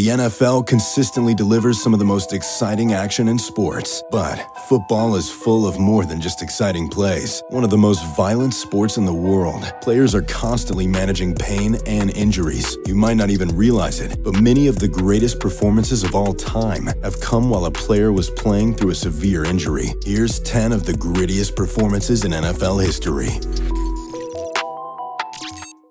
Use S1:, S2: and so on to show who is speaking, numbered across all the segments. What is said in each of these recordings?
S1: The NFL consistently delivers some of the most exciting action in sports, but football is full of more than just exciting plays. One of the most violent sports in the world, players are constantly managing pain and injuries. You might not even realize it, but many of the greatest performances of all time have come while a player was playing through a severe injury. Here's 10 of the grittiest performances in NFL history.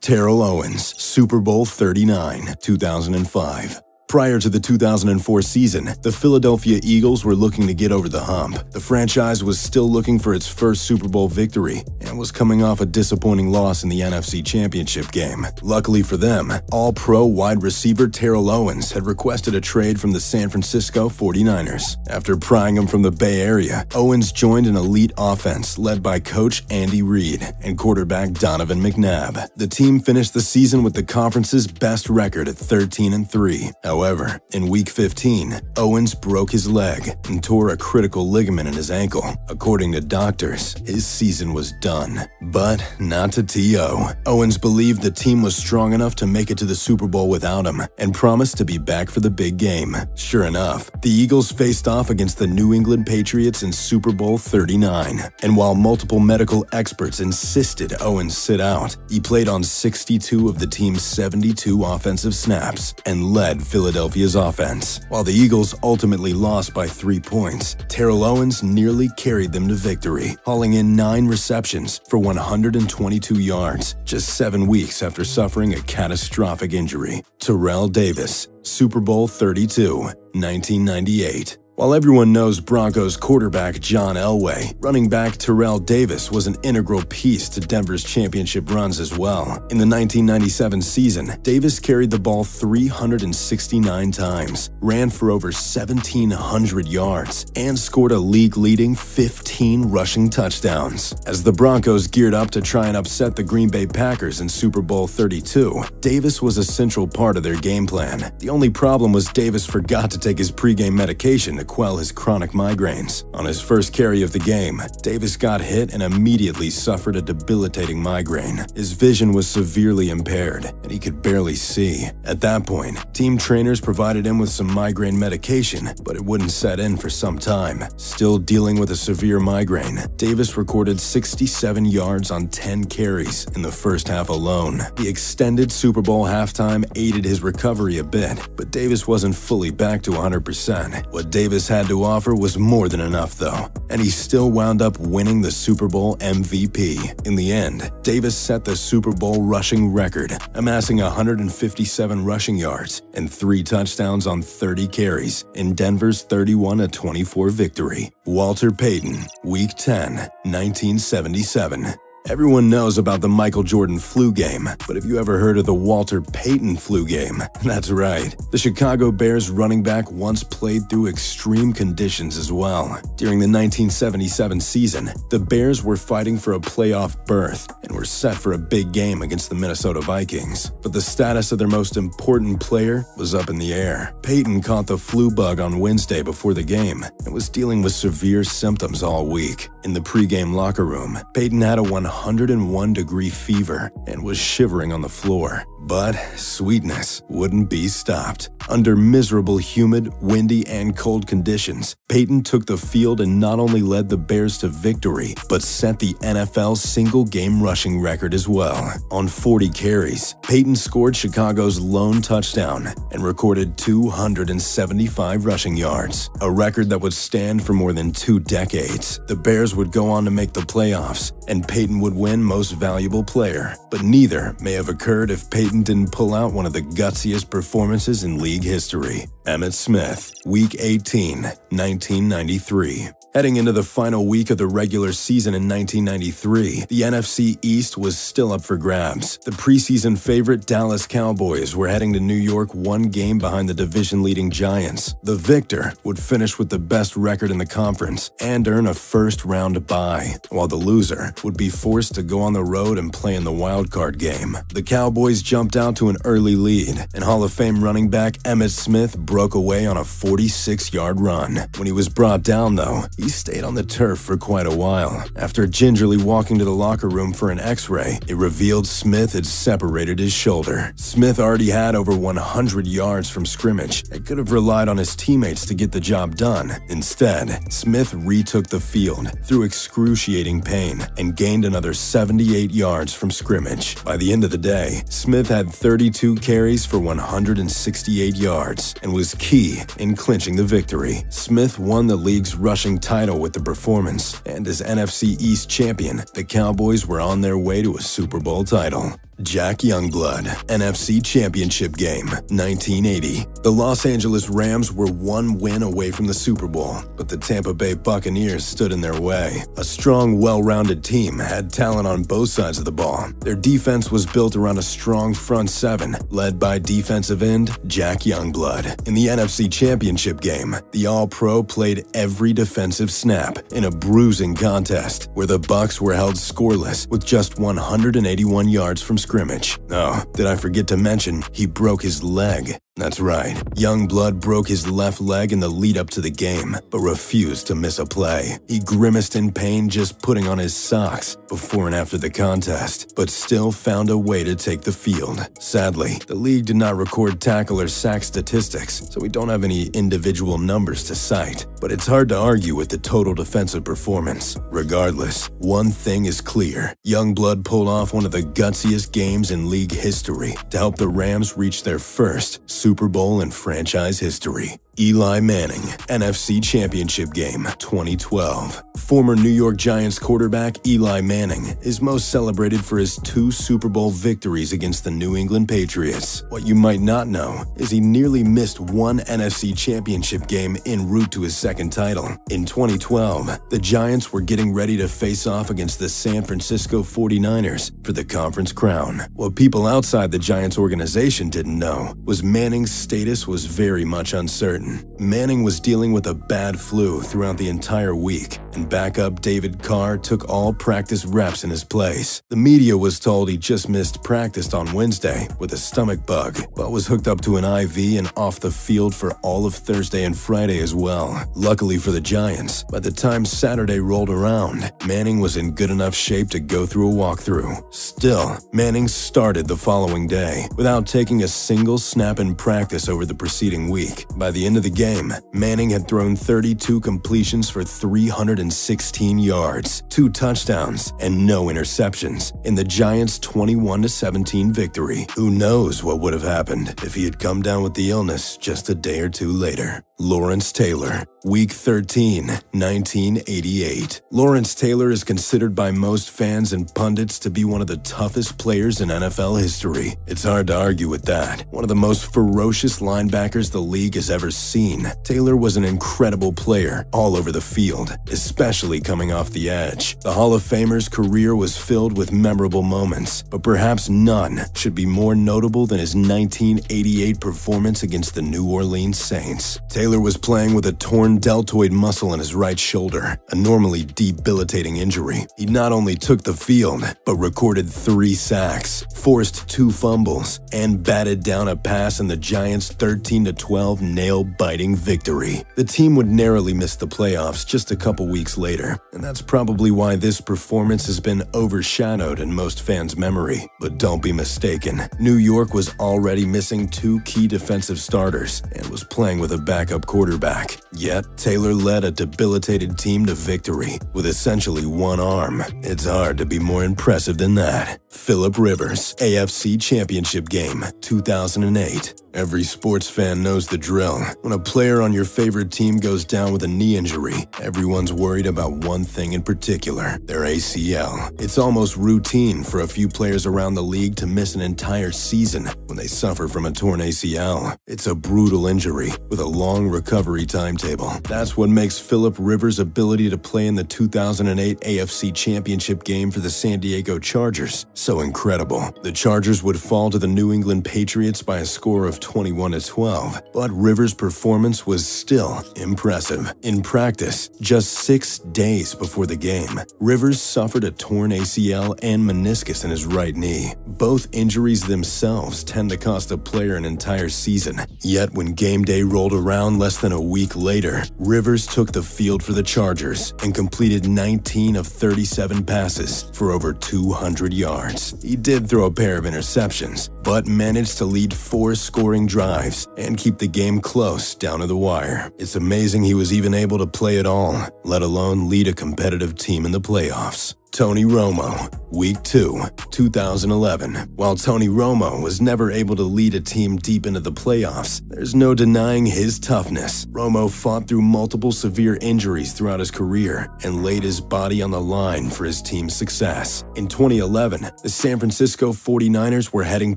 S1: Terrell Owens, Super Bowl 39, 2005. Prior to the 2004 season, the Philadelphia Eagles were looking to get over the hump. The franchise was still looking for its first Super Bowl victory and was coming off a disappointing loss in the NFC Championship game. Luckily for them, All-Pro wide receiver Terrell Owens had requested a trade from the San Francisco 49ers. After prying him from the Bay Area, Owens joined an elite offense led by coach Andy Reid and quarterback Donovan McNabb. The team finished the season with the conference's best record at 13-3. However, in Week 15, Owens broke his leg and tore a critical ligament in his ankle. According to doctors, his season was done. But not to T.O. Owens believed the team was strong enough to make it to the Super Bowl without him and promised to be back for the big game. Sure enough, the Eagles faced off against the New England Patriots in Super Bowl 39. And while multiple medical experts insisted Owens sit out, he played on 62 of the team's 72 offensive snaps and led Philadelphia's offense. While the Eagles ultimately lost by 3 points, Terrell Owens nearly carried them to victory, hauling in 9 receptions for 122 yards, just 7 weeks after suffering a catastrophic injury. Terrell Davis, Super Bowl 32, 1998. While everyone knows Broncos quarterback John Elway, running back Terrell Davis was an integral piece to Denver's championship runs as well. In the 1997 season, Davis carried the ball 369 times, ran for over 1,700 yards, and scored a league-leading 15 rushing touchdowns. As the Broncos geared up to try and upset the Green Bay Packers in Super Bowl 32, Davis was a central part of their game plan. The only problem was Davis forgot to take his pregame medication to quell his chronic migraines. On his first carry of the game, Davis got hit and immediately suffered a debilitating migraine. His vision was severely impaired, and he could barely see. At that point, team trainers provided him with some migraine medication, but it wouldn't set in for some time. Still dealing with a severe migraine, Davis recorded 67 yards on 10 carries in the first half alone. The extended Super Bowl halftime aided his recovery a bit, but Davis wasn't fully back to 100%. What Davis had to offer was more than enough though, and he still wound up winning the Super Bowl MVP. In the end, Davis set the Super Bowl rushing record, amassing 157 rushing yards and 3 touchdowns on 30 carries in Denver's 31-24 victory. Walter Payton, Week 10, 1977. Everyone knows about the Michael Jordan flu game, but have you ever heard of the Walter Payton flu game? That's right. The Chicago Bears running back once played through extreme conditions as well. During the 1977 season, the Bears were fighting for a playoff berth and were set for a big game against the Minnesota Vikings. But the status of their most important player was up in the air. Payton caught the flu bug on Wednesday before the game and was dealing with severe symptoms all week. In the pregame locker room, Payton had a 101-degree fever and was shivering on the floor. But sweetness wouldn't be stopped. Under miserable, humid, windy, and cold conditions, Payton took the field and not only led the Bears to victory, but set the NFL single-game rushing record as well. On 40 carries, Payton scored Chicago's lone touchdown and recorded 275 rushing yards, a record that would stand for more than 2 decades. The Bears would go on to make the playoffs, and Payton would win Most Valuable Player. But neither may have occurred if Payton didn't pull out one of the gutsiest performances in league history. Emmitt Smith, Week 18, 1993. Heading into the final week of the regular season in 1993, the NFC East was still up for grabs. The preseason favorite Dallas Cowboys were heading to New York 1 game behind the division-leading Giants. The victor would finish with the best record in the conference and earn a first-round bye, while the loser would be forced to go on the road and play in the wildcard game. The Cowboys jumped out to an early lead, and Hall of Fame running back Emmitt Smith broke away on a 46-yard run. When he was brought down, though, he he stayed on the turf for quite a while. After gingerly walking to the locker room for an x-ray, it revealed Smith had separated his shoulder. Smith already had over 100 yards from scrimmage and could have relied on his teammates to get the job done. Instead, Smith retook the field through excruciating pain and gained another 78 yards from scrimmage. By the end of the day, Smith had 32 carries for 168 yards and was key in clinching the victory. Smith won the league's rushing title with the performance, and as NFC East champion, the Cowboys were on their way to a Super Bowl title. Jack Youngblood, NFC Championship Game, 1980. The Los Angeles Rams were one win away from the Super Bowl, but the Tampa Bay Buccaneers stood in their way. A strong, well-rounded team had talent on both sides of the ball. Their defense was built around a strong front seven, led by defensive end Jack Youngblood. In the NFC Championship Game, the All-Pro played every defensive snap in a bruising contest, where the Bucs were held scoreless with just 181 yards from scrimmage. Oh, did I forget to mention, he broke his leg. That's right, Youngblood broke his left leg in the lead-up to the game, but refused to miss a play. He grimaced in pain just putting on his socks before and after the contest, but still found a way to take the field. Sadly, the league did not record tackle or sack statistics, so we don't have any individual numbers to cite, but it's hard to argue with the total defensive performance. Regardless, one thing is clear. Youngblood pulled off one of the gutsiest games in league history to help the Rams reach their first Super Bowl in franchise history. Eli Manning, NFC Championship Game, 2012. Former New York Giants quarterback Eli Manning is most celebrated for his 2 Super Bowl victories against the New England Patriots. What you might not know is he nearly missed one NFC Championship game en route to his second title. In 2012, the Giants were getting ready to face off against the San Francisco 49ers for the conference crown. What people outside the Giants organization didn't know was Manning's status was very much uncertain. Manning was dealing with a bad flu throughout the entire week, and backup David Carr took all practice reps in his place. The media was told he just missed practice on Wednesday with a stomach bug, but was hooked up to an IV and off the field for all of Thursday and Friday as well. Luckily for the Giants, by the time Saturday rolled around, Manning was in good enough shape to go through a walkthrough. Still, Manning started the following day without taking a single snap in practice over the preceding week. By the end of the game, Manning had thrown 32 completions for 316 yards, 2 touchdowns, and no interceptions in the Giants' 21-17 victory. Who knows what would have happened if he had come down with the illness just a day or two later. Lawrence Taylor, Week 13, 1988. Lawrence Taylor is considered by most fans and pundits to be one of the toughest players in NFL history. It's hard to argue with that. One of the most ferocious linebackers the league has ever seen. Taylor was an incredible player all over the field, especially coming off the edge. The Hall of Famer's career was filled with memorable moments, but perhaps none should be more notable than his 1988 performance against the New Orleans Saints. Taylor was playing with a torn deltoid muscle in his right shoulder, a normally debilitating injury. He not only took the field, but recorded 3 sacks, forced 2 fumbles, and batted down a pass in the Giants' 13-12 nail-biting victory. The team would narrowly miss the playoffs just a couple weeks later, and that's probably why this performance has been overshadowed in most fans' memory. But don't be mistaken, New York was already missing 2 key defensive starters and was playing with a backup quarterback. Yet, Taylor led a debilitated team to victory with essentially one arm. It's hard to be more impressive than that. Philip Rivers, AFC Championship Game, 2008. Every sports fan knows the drill. When a player on your favorite team goes down with a knee injury, everyone's worried about one thing in particular, their ACL. It's almost routine for a few players around the league to miss an entire season when they suffer from a torn ACL. It's a brutal injury with a long recovery timetable. That's what makes Philip Rivers' ability to play in the 2008 AFC Championship Game for the San Diego Chargers so incredible. The Chargers would fall to the New England Patriots by a score of 21-12, but Rivers' performance was still impressive. In practice, just 6 days before the game, Rivers suffered a torn ACL and meniscus in his right knee. Both injuries themselves tend to cost a player an entire season. Yet when game day rolled around less than a week later, Rivers took the field for the Chargers and completed 19 of 37 passes for over 200 yards. He did throw a pair of interceptions, but managed to lead 4 scoring drives and keep the game close down to the wire. It's amazing he was even able to play at all, let alone lead a competitive team in the playoffs. Tony Romo, Week 2, 2011. While Tony Romo was never able to lead a team deep into the playoffs, there's no denying his toughness. Romo fought through multiple severe injuries throughout his career and laid his body on the line for his team's success. In 2011, the San Francisco 49ers were heading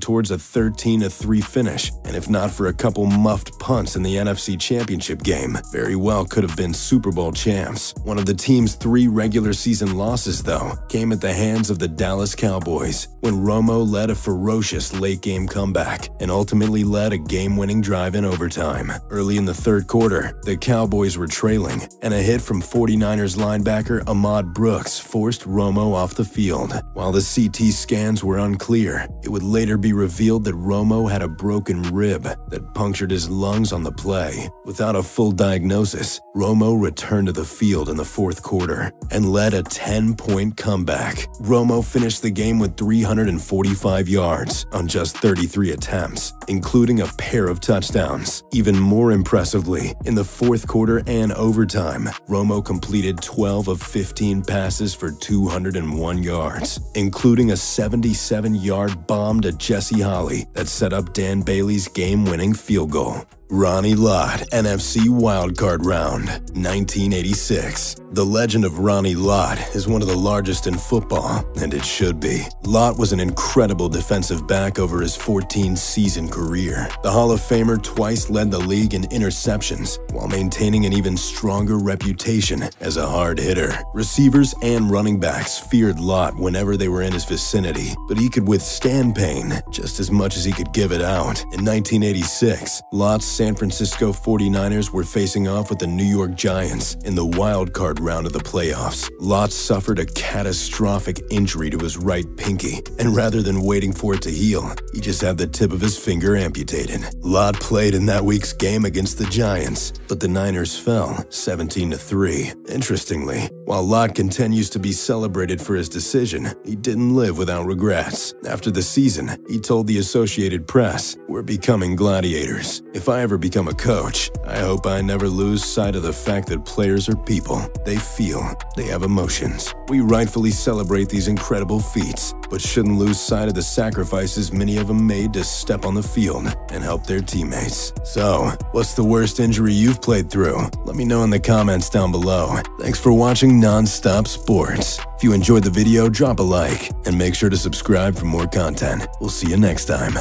S1: towards a 13-3 finish, and if not for a couple muffed punts in the NFC Championship game, very well could have been Super Bowl champs. One of the team's 3 regular season losses, though, came at the hands of the Dallas Cowboys when Romo led a ferocious late-game comeback and ultimately led a game-winning drive in overtime. Early in the third quarter, the Cowboys were trailing, and a hit from 49ers linebacker Ahmad Brooks forced Romo off the field. While the CT scans were unclear, it would later be revealed that Romo had a broken rib that punctured his lungs on the play. Without a full diagnosis, Romo returned to the field in the fourth quarter and led a 10-point comeback. Romo finished the game with 345 yards on just 33 attempts, including a pair of touchdowns. Even more impressively, in the fourth quarter and overtime, Romo completed 12 of 15 passes for 201 yards, including a 77-yard bomb to Jesse Holley that set up Dan Bailey's game-winning field goal. Ronnie Lott, NFC Wildcard Round, 1986. The legend of Ronnie Lott is one of the largest in football, and it should be. Lott was an incredible defensive back over his 14-season career. The Hall of Famer twice led the league in interceptions, while maintaining an even stronger reputation as a hard hitter. Receivers and running backs feared Lott whenever they were in his vicinity, but he could withstand pain just as much as he could give it out. In 1986, Lott's San Francisco 49ers were facing off with the New York Giants in the wild card round of the playoffs. Lott suffered a catastrophic injury to his right pinky, and rather than waiting for it to heal, he just had the tip of his finger amputated. Lott played in that week's game against the Giants, but the Niners fell 17-3. Interestingly, while Lott continues to be celebrated for his decision, he didn't live without regrets. After the season, he told the Associated Press, "We're becoming gladiators. If I ever become a coach, I hope I never lose sight of the fact that players are people. They feel, they have emotions. We rightfully celebrate these incredible feats, but shouldn't lose sight of the sacrifices many of them made to step on the field and help their teammates." So, what's the worst injury you've played through? Let me know in the comments down below. Thanks for watching Nonstop Sports. If you enjoyed the video, drop a like and make sure to subscribe for more content. We'll see you next time.